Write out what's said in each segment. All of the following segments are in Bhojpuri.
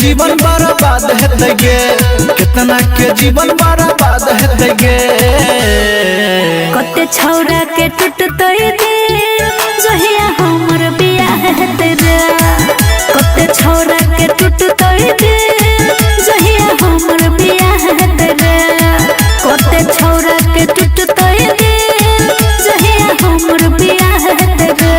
जीवन बर्बाद है गे, कितना के जीवन बर्बाद है गे। कते छौरा के टूटते दिल जहिया हमर बियाह हेते रे। कते छौरा के टूटते दिल जहिया हमर बियाह हेते रे। कते छौरा के टूटते दिल जहिया हमर बियाह हेते रे।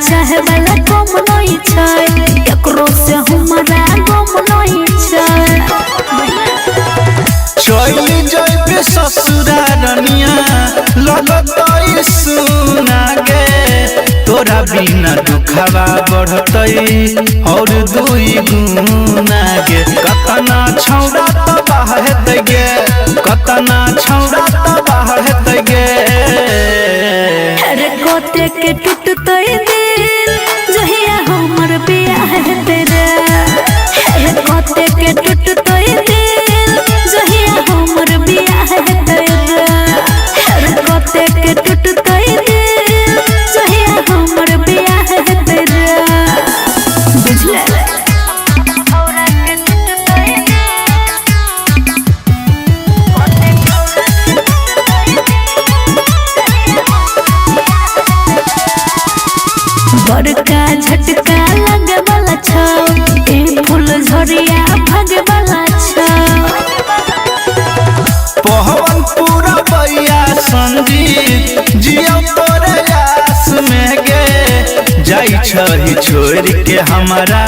चाहे वाला कम नहीं छै, एकरो से हमरा गम नहीं छै। चली जाइबे ससुरारनिया लगतई सुना गे, तोरा बिना दुखवा बढ़तई और दुई गुना गे। कतना छौरा तबाह हेतै गे, कतना छौरा तबाह हेतै गे। अरे कते के टूटते दिल जहिया हमर बियाह हेते रे। कते के टूटते दिल जहिया हमर बियाह हेते रे। कते के टूटते दिल जहिया हमर बियाह हेते रे। बुझले बड़का झटका लगे वाला छौ, ए फूल झरिया भागे वाला छौ। पहवन पूरा बैया संगीत जियो तोरे आस में गे। जाई छही छोड़ के हमारा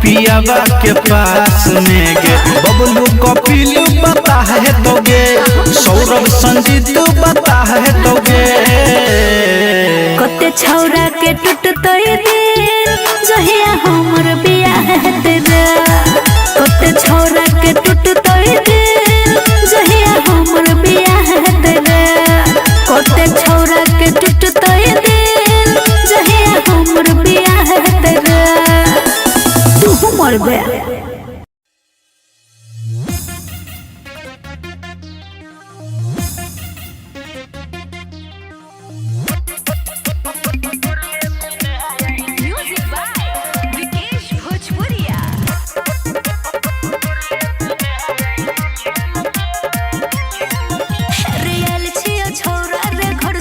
पियावा के पास में गे। बबलू कपिलू बता है तो गे, सौरभ संजीत बता है तो गे। कते छौरा के टूटते दिल जहिया हमर बियाह हेते रे। कते छौरा के टूटते दिल जहिया हमर बियाह हेते रे। कते छौरा के टूटते दिल जहिया हमर बियाह हेते रे। तू मर बे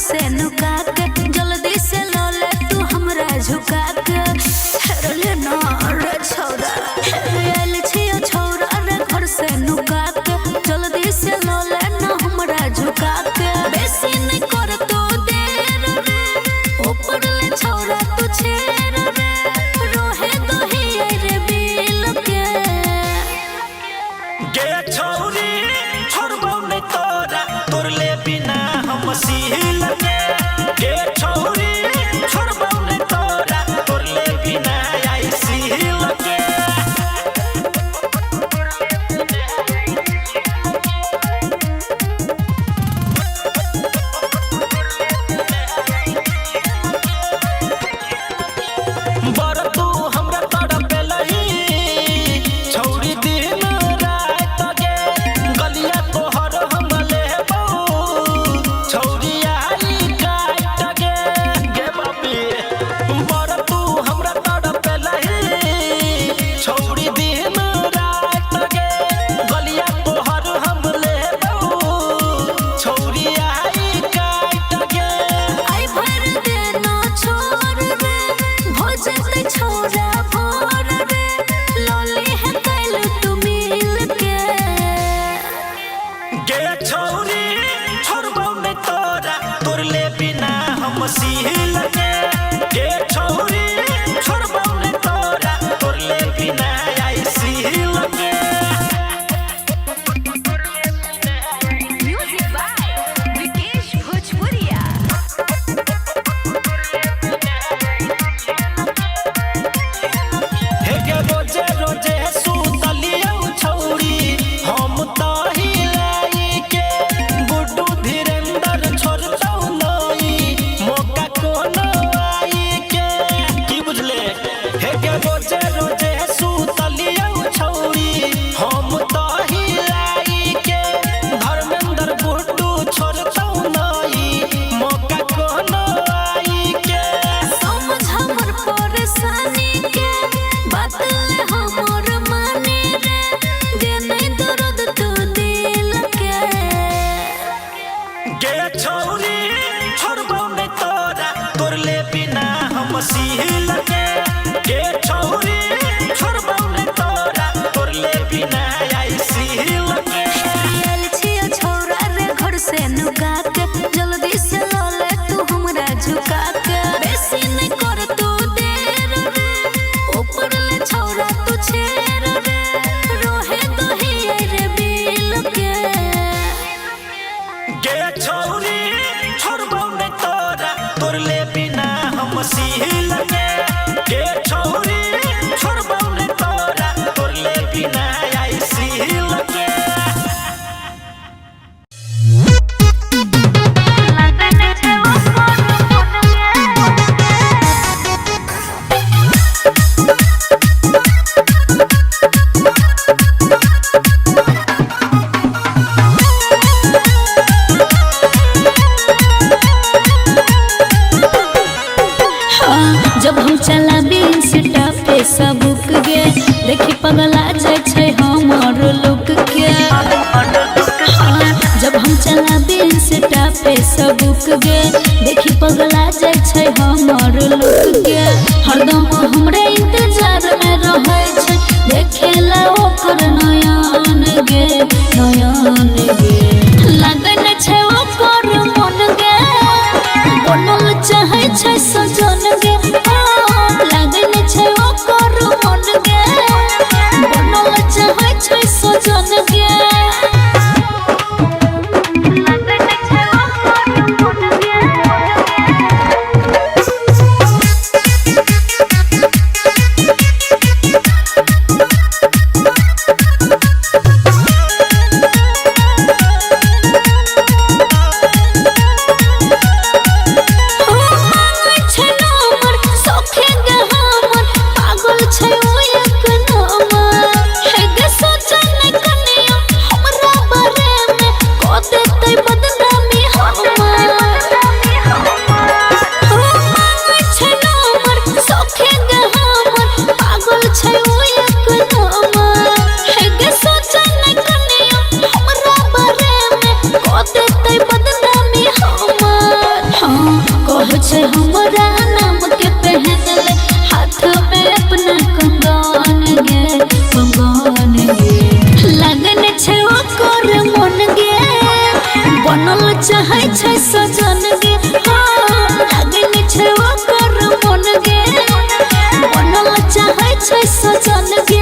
से नुका के जल्दी से लो ले तू हमरा झुका के। रे ना रे छौरा आयल छियो छौरा रे घर से नुका के जल्दी से लो ले ना हमरा झुका के। बेसी नहीं कर तू देर रे ऊपर ले छौरा तू छेर रे। रोहे दही रे बिल के गे छौरी छोड़बो नहीं तोरा तोर ले बिना हम सील के। गे छौरी छोड़बो नहीं तोरा तोर ले बिना आई सील के। बर तू हमरा तड़पेलही छौरी दिन रात गे। गलिया तोहर हम लेबौ छौरी आई काट गे। गे बापी बर तू हमरा तड़पेलही छौरी दिन रात गे। गलिया तोहर हम लेबौ छौरी आई काट गे। आई भर देना छोड़ रे भोजते छोरा भोर रे। लोली है कैल तू मिल के गे छौरी छोड़बो नहीं तोरा तोर ले बिना हम सील के। गे छौरी छोड़बो नहीं तोरा तोर ले बिना आई सील के। हे गे रोजे रोजे सुतलियौ छौरी हम ताही लाई के। गुड्डू धीरेन्द्र छोड़तौ नई मौका को गुलाबी इंस्टा फेसबुक गे देखी पगला जाय छै हमर लुक गे हरदम हमरे इंतजार में रहै छै देखेला ओकर नयन गे लगन छै ओकर मन गे बनल चाहै छै सजन गे लगन छै ओकर मन गे बनल चाहै छै सजन गे हमरा नाम के पहनल हाथ में अपना कंगन गे लगन छै ओकर मन गे बनल चाहै छै सजन गे लगन छै ओकर मन गे बनल चाहै छै सजन गे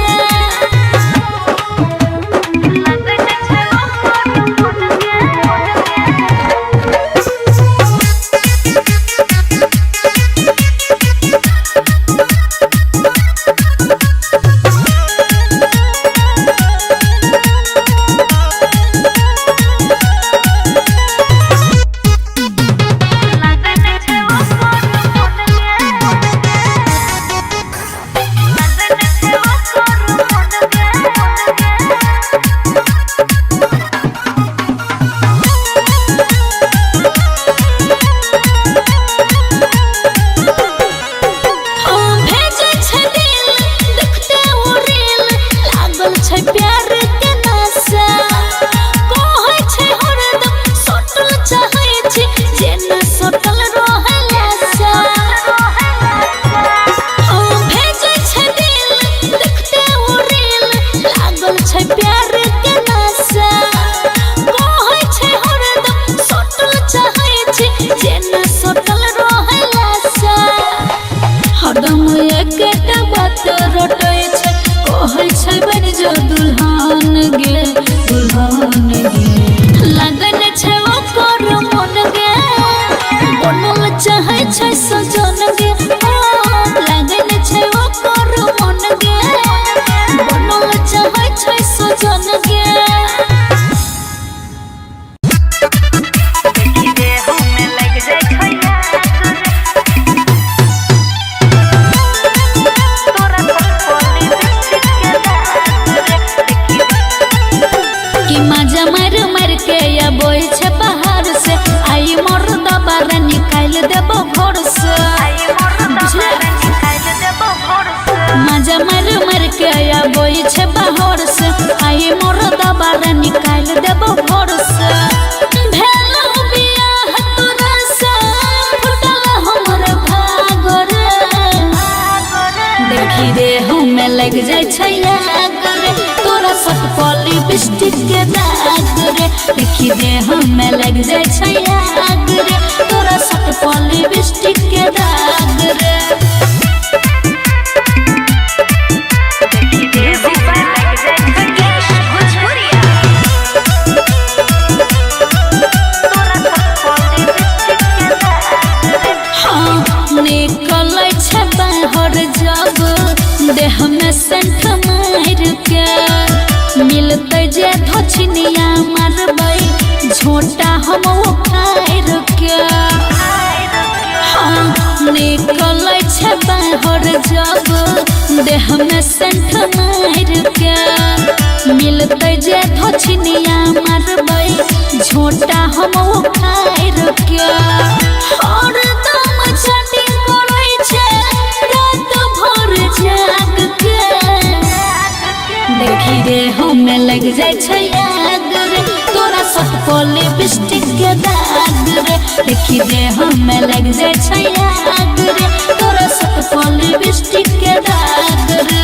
हरदम एकटा बात रटै छै कहै छै बन जो दुल्हन गे लगन छै ओकर मन गे बनल चाहै छै सजन गे लगन छै ओकर मन गे बनल चाहै छै सजन गे मजा मर के आबोई छै बाहर से आई मोर दबार निकाल देबो घर से भेलो बियाह तोरा से फुटल हमर भाग रे देखी रे हमें लग जाय छै आग रे तोरा सट पली बिस्टिक के दाग रे देखी रे हमें लग जाय छै आग रे तोरा सट पली बिस्टिक के दाग रे देह में सेंट मार के मिलते जे धछनिया मारबै झोटा हम उखाड़ के निकल छै बाहर जब देह में सेंट मार के मिलते जे धछनिया मारबै झोटा हम उखाड़ के हरदम छटी पड़ै छै रात भर जाग के देखी रे हमें लग जाय छै आग रे तोरा सट पले बिस्टिक दे हमें लग जाए छैया रे तोरा सब पर लिपस्टिक के दाग रे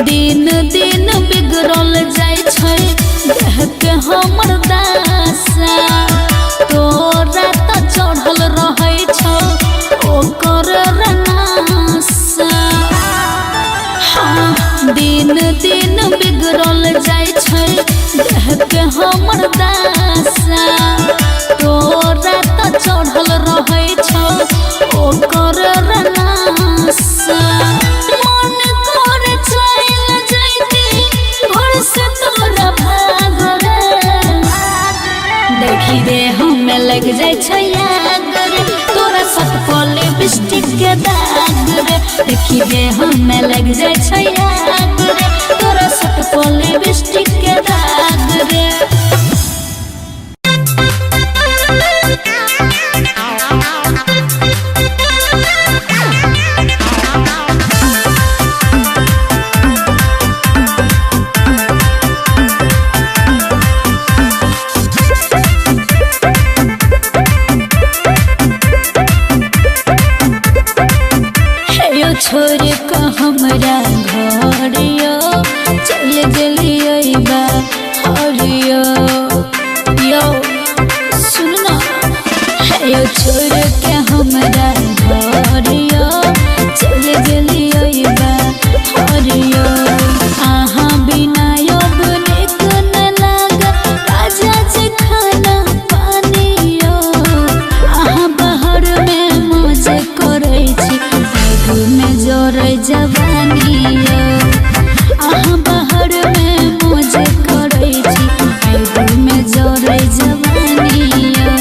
दिन दिन बिगड़ल जाय छै देह के हमर दासा तोरा त चढ़ल रहै छौ ओकर रनासा हाँ दिन दिन बिगड़ल जाय छै देह के हमर दासा तोरा त चढ़ल रहै छौ ओकर रनासा देखी दे हमें लग जाए छैया रे तोरा सत पर लिपस्टिक के दाग रे देखी दे हमें लग जाए छैया रे तोरा सत पर लिपस्टिक के दाग रे छोड़ के हमरा घरियो चल गेलिए बा हरियो यो सुन ना यो छोड़ के हमरा घरियो चल गेलिए बा हरियो आहा बिना अब निक न लाग राजा जी खाना पानियो आहा बाहर में मौज करै छी में जोरै जवानियो आहा बाहर में मौज करै छी आगू में जोरै जवानियो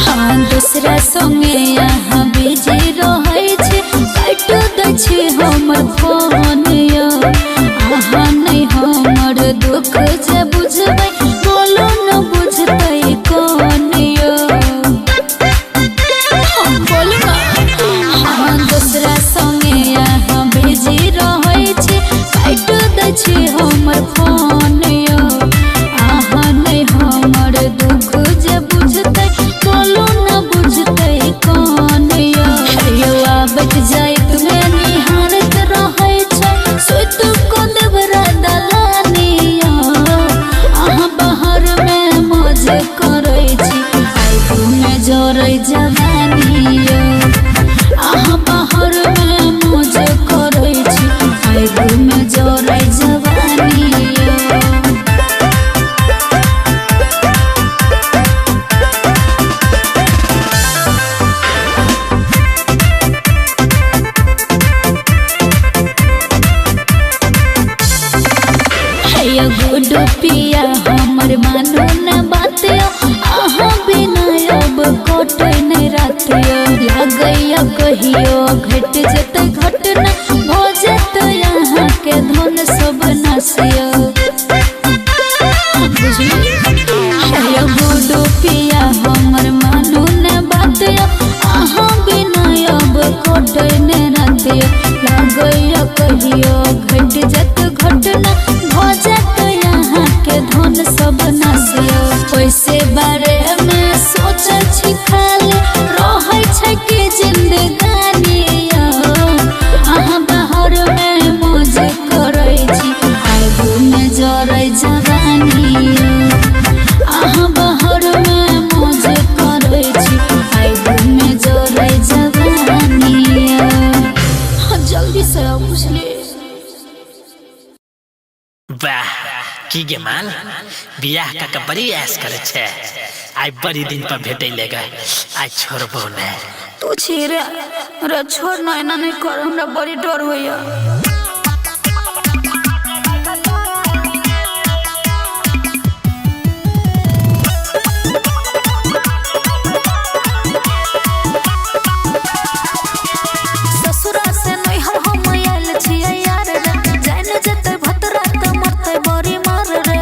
हाँ दूसरा संगे यहाँ बिजी रहै छै काटि दै छै हमर फोन यो आहा नहीं हमर दुख जे बुझबै बोलो न बुझतै कोन यो बोल हाँ दूसरा संगे यहाँ बिजी रहै छै काटि दै छै हमर फोन यो आहा नहीं हमर दुख जे बुझतै बोलो न बुझतै कोन यो आबत जाइत में निहारत रहै छै सुत को देवरा दलानिया आहा बाहर में मौज करै छी आगू में जोरै जवानिया आहा बाहर में मौज करै छी आगू में जोरै जवानिया गुडू पिया हमर मानो न बात आहा बिना अब कटे नहीं रात लगैया कहियो घट जते घटना हो जते यहाँ के धन सब नसियो गुडू पिया हमर मानो न बात आहा बिना अब कटे नहीं रात लगैया कहियो घट जते घटना हो जते यहाँ के धन सब नसियो पैसे बारे में सोचे छी खाली रहै छै कि जिंदगानी आहा बाहर में मौज करै छी आगू में जोरै जवानी आहा बाहर में मौज करै छी आगू में जोरै जवानी जल्दी से बुझले वाह की गे माल बियाह का बड़ी ऐश करे छे आइ बड़ी दिन पर भेटै लेगा आज छोड़बो ने तू छी रे रे छोड़ ना एना नहीं कर हमरा बड़ी डर होइया ससुरा से नहीं हम आयल छियै यार रे जान जते भतरा त मरते बड़ी मार रे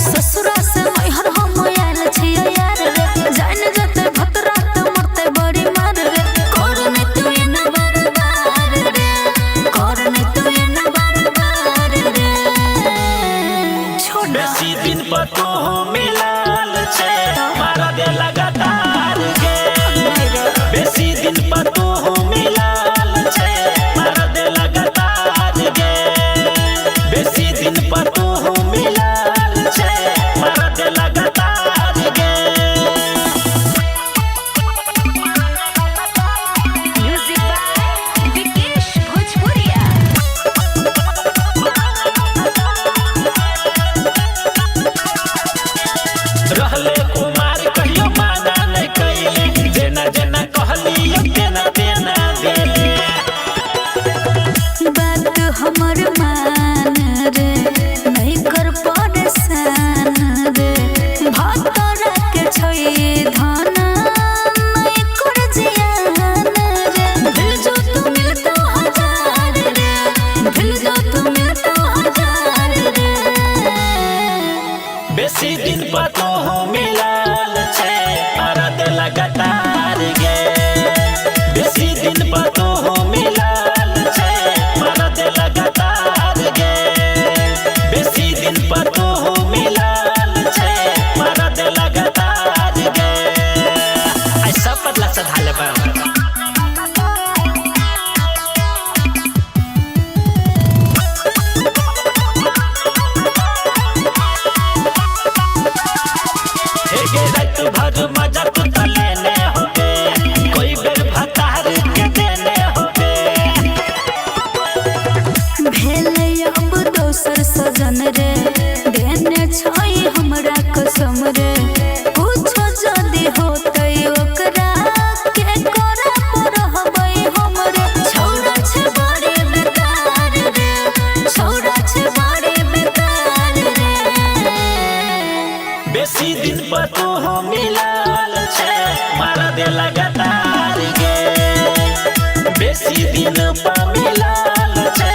ससुरा से नहीं हम आयल छियै यार रे जान जते भतरा त मरते बड़ी मार रे करने तू न बार रे करने तू न बार रे छोड़ बेसी दिन पर तो मिलाल छे मारा दे लगातार गे बेसी दिन पर तो मिलाल छे मारा दे लगातार गे बेसी दिन पर तो मिलाल छे मारा दे लगातार गे म्यूजिक बाय विकेश भोजपुरिया रहले कुमार कहियो माना नहीं कैले जेना जेना कहली तेना तेना देले बात हमर मान रे नहीं कर परेशान रे भतरा के छै धन नहीं कर जियान रे दिल जो तू मिलता हजार रे दिल जो तू मिलता हजार रे बेसी दिन पर तो मिलाल छे मारा दे लगातार गे बेसी दिन पर तो मिलाल छे मारा दे लगातार गे बेसी दिन पर तो मिलाल छे मारा दे लगातार गे आई सब बदला से धाले बा रात भर मजा तू त लेने होते कोई बेर भतार के देने होते भेले अब दोसर सजन रे देने छै हमरा कसम रे कुछो जदी होतै ओकरा के करे परहबै हमरे छौड़ा छै बड़ी बेकार रे छौड़ा छै बड़ी बेकार रे बेसी दिन पर तो मिलाल छे मारा दे लगातार गे बेसी दिन पर मिलाल छे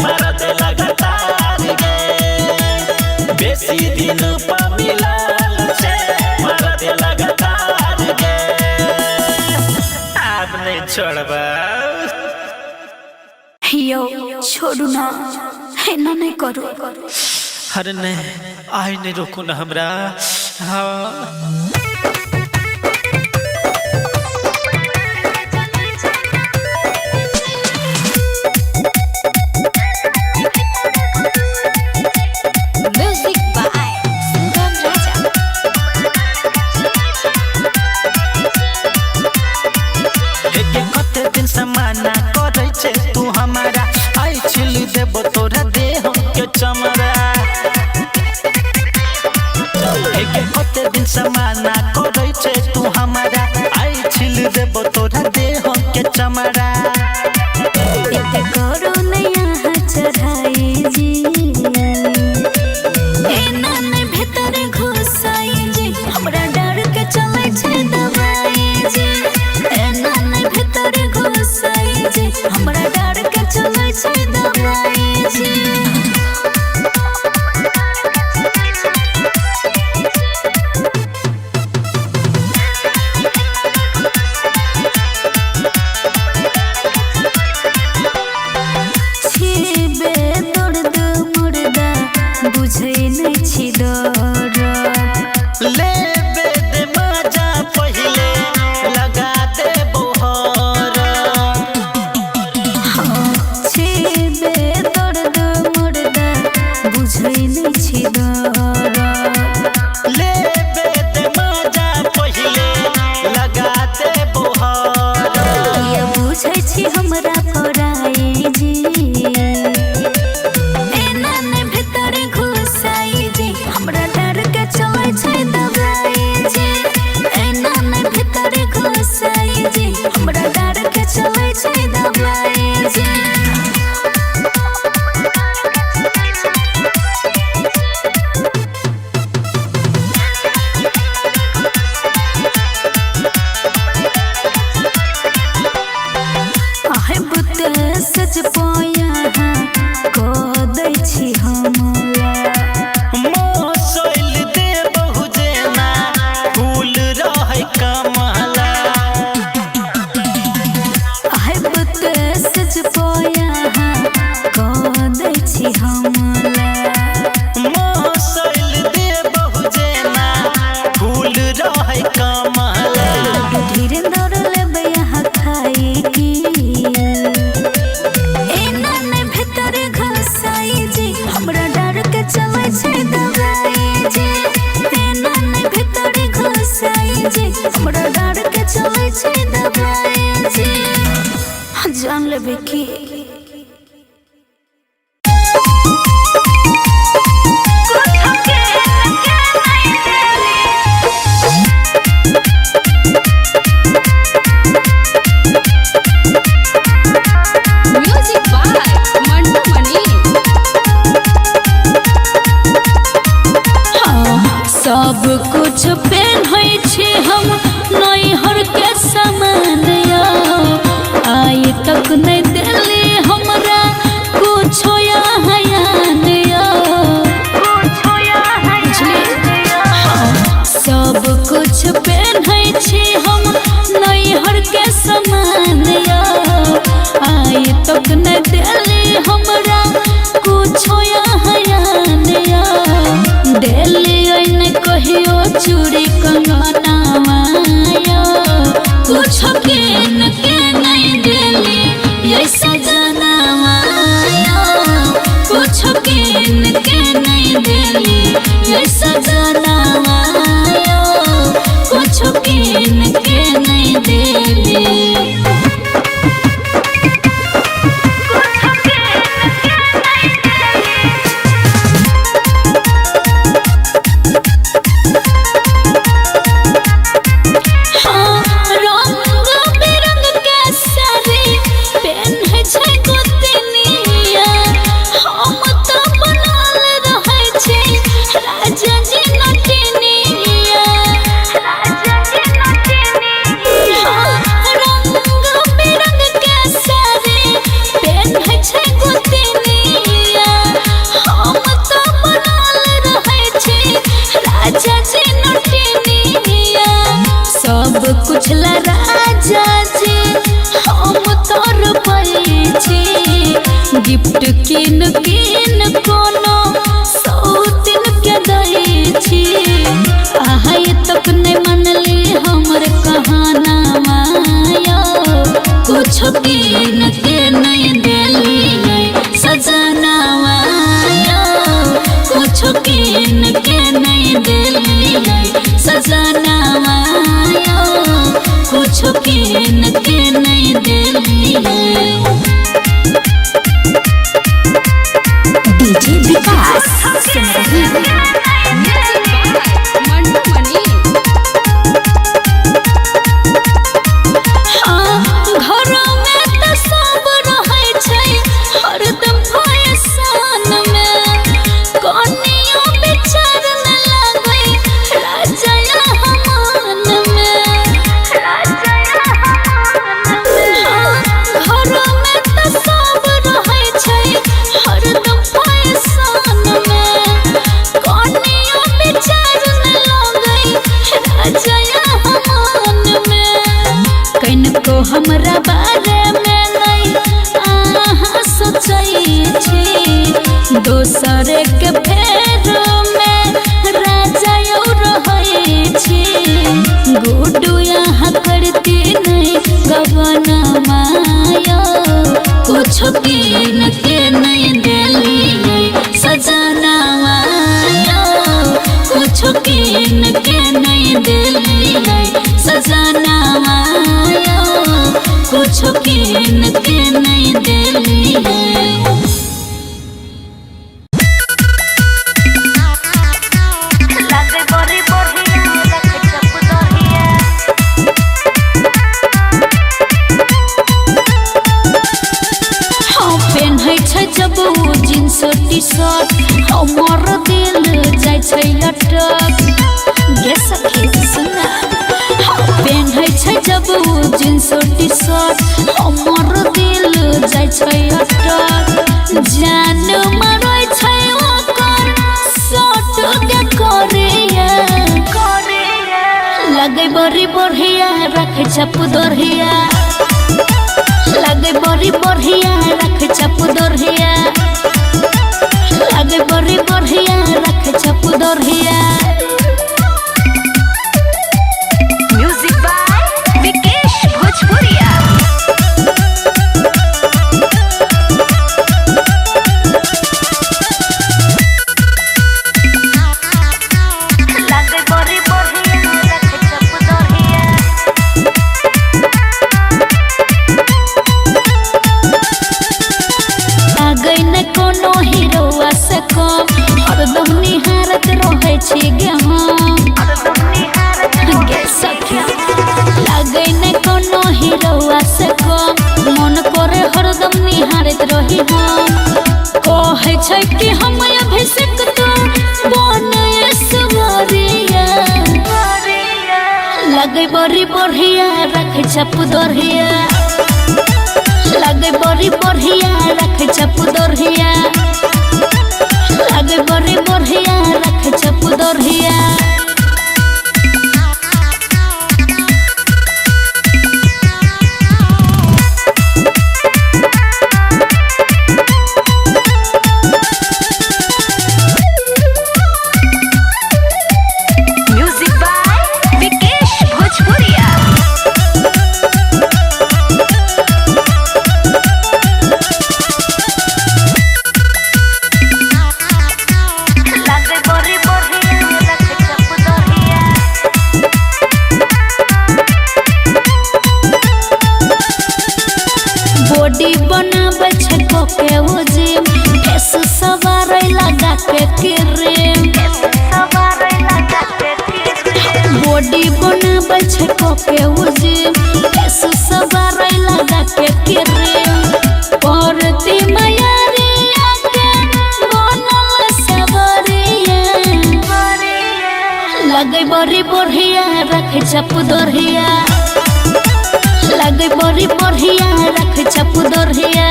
मारा दे लगातार गे बेसी दिन पर मिलाल छे मारा दे लगातार गे आप नहीं छोड़बा यो छोड़ू ना एना नहीं करू अरे नहीं आई नहीं रोकू ना हमरा हाँ म्यूजिक बाय सुगम राजा कते दिन से मना करे छे तू हमारा आई छिली देबो तोरा देह के चमरा कते दिन से मना छे दबाए जी जान ले बेकी म्यूजिक बाय मंटू मनी। सब कुछ पहनै छी हम नैहर के सामान आई तक नहीं दिली हमरा कुछो सब कुछ पहनै छी हम नैहर के सामान आई तक नहीं दिली हमरा कुछो दिली ने कहियो चूड़ी कंगना कुछ किन के नहीं दिली ये सजना कुछ किन के नहीं दिली ये सजना कुछ किन के नहीं दिली कुछ ला राजा जी हम तोर पैछी गिफ्ट किन किन कोनो सौतिन के दै छी आहाय तक नहीं मनली हमर कहाना माया कुछ किन के नहीं दिली सजना कुछ किन के नहीं दिली सजना कुछ किन के नहीं दिली डीजे विकास सुन रही मंटू मनी। घर में तो सब रहे छै हरदम फैशन में कनियो विचार न लागे राजा हमान में घर में तो सब रहे छै हरदम फैशन में कनियो विचार न लागे राजा हमान में कनको हमरा बारे में नहीं आहा सोचै छी दोसर के फेर में राजा यौ रहै छी गुडू यहाँ करती नहीं गवन माया कुछ किन के नहीं दिली सजना कुछ किन के नहीं दिली सजना कुछ किन के नहीं दिली जब जींस टी शर्ट हमर दिल जाय छै लटक गे सखी सुना पेन्है छै जब जींस टी शर्ट हमर दिल जाय छै लटक जान मरै छै ओकर शर्ट के करिया लगे बड़ी बढ़िया रख छप दरहिया लगे बड़ी बढ़िया रख छप दरहिया लगे बड़ी बढ़िया रख छप दरहिया। म्यूजिक बाय विकेश भोजपुरिया। लगे बड़ी बढ़िया रख छप दरहिया पोछी गेहूं गे सखिया लागे न कोनो हीरोआ से को मन करे हरदम निहारत रही हम कहे छै कि हम अभिषेक तो बन ऐश्वर्या लगे बड़ी बढ़िया रख छप दरिया लगे बड़ी बढ़िया रख छप दरिया लगे बड़ी बढ़िया रख छप दरिया म्यूजिक बाय विकेश भोजपुरिया। लगे बड़ी बढ़िया रख छप दरिया बॉडी बनावे छै कोके वो जिम केस सवारे लगा के क्रीम बॉडी बनावे छै कोके वो जिम केस सवारे लगा के क्रीम परती मयारिया के बनल सवरिया लगे बड़ी बढ़िया रख छप दरिया लगे बड़ी बढ़िया रख छप दरिया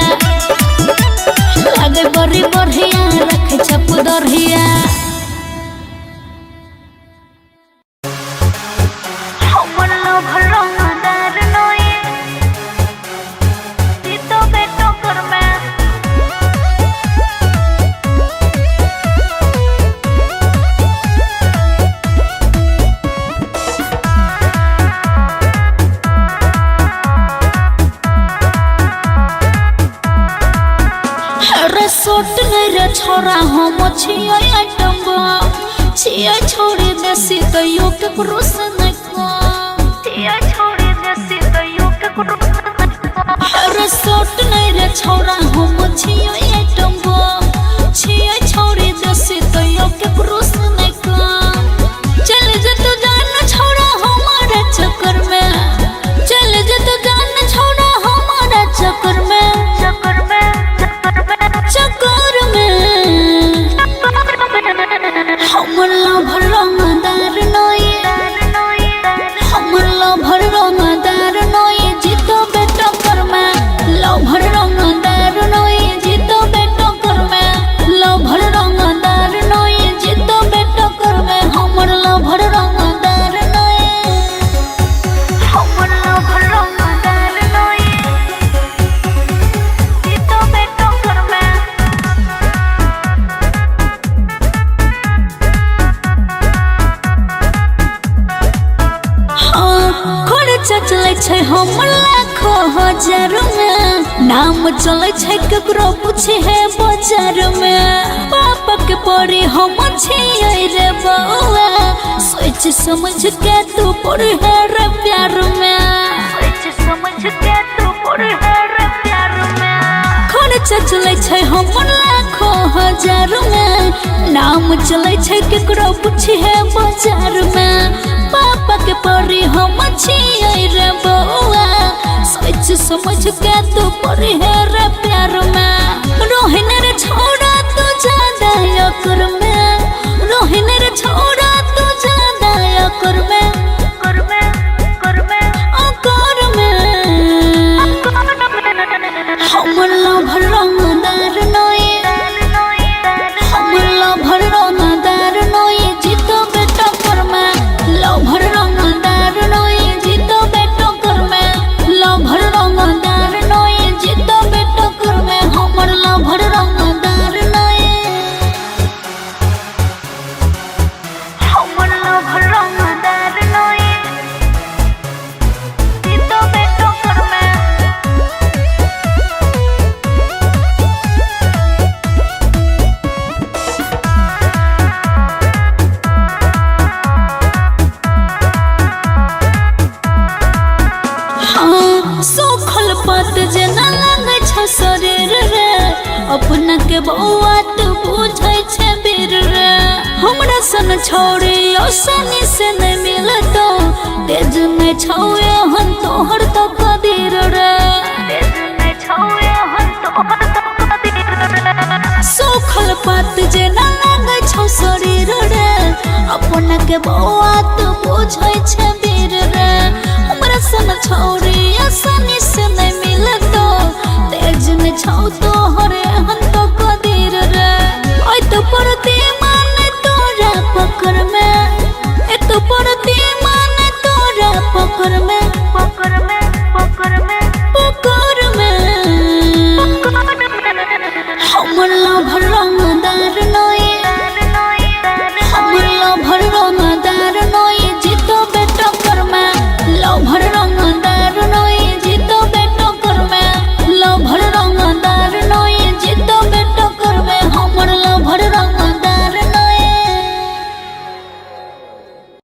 लगे बड़ी बढ़िया रख छप दरिया रे सोट नहीं रे छोरा हम छियै आइटम छियै छोड़ी देसी कहियो के क्रोस नहीं को छियै छोड़ी देसी कहियो के क्रोस रे सोट नहीं रे छोरा हम छियै आइटम छियै छोड़ी देसी कहियो के क्रोस नहीं को चल जत जान छोरा हमारे चक्कर में चल जत जान छोरा हमारे चक्कर में चक्कर में हमर लभर रंगदार नोए हमर लभर रंगदार नोए जीतो बेटा कर में लभर रंगदार नोए जीतो बेटा कर में लभर रंगदार नोए जीतो बेटा कर में हमर लभर रंगदार नोए हमर लभर रंगदार नोए जीतो बेटा कर में खर्चा चले छै हमर लाखों हजार में नाम चले छै केकरो पूछे है बाजार में पापा के पड़ी हम छियै रे बउआ सोच समझ के तू पड़ी है रे प्यार में सोच समझ के तू पड़ी है रे प्यार में खर्चा चले छै हमर लाखों हजार में नाम चले छै केकरो पूछे है बाजार में पापा के पड़ी हम छियै रे बउआ सोच समझ के तू पड़ी है रे प्यार में रोहिन रे छोड़ा तू ज्यादा अकर में रोहिन रे छोड़ा तू ज्यादा अकर में अकर में हमर लभर रंगदार नोए हमर लभर रंगदार नोए जीतो बेटा कर में लभर रंगदार नोए जीतो बेटा कर में लभर रंगदार नोए जीतो बेटा कर में हमर लभर रंगदार नोए हमर लभर रंगदार नोए जीतो बेटा कर में सोखल पात जेना लागे छ शरीर रे अपना के बउआ तू बुझै छै बीर रे हमरा सन छोड़े आसानी से नहीं मिलतो तेज में छौए हम तोहर तो कदीर रे सोखल पात जे ना लागे छौ शरीर रे अपना के बौआ तो बुझै छै वीर रे हमरा सन छोड़े आसानी से नहीं मिलतो तेज में छौ तोहर हम तो कदीर रे ओइ तो परती माने तोरा पकड़ में ए तो परती माने तोरा पकड़ में हमर लव रंग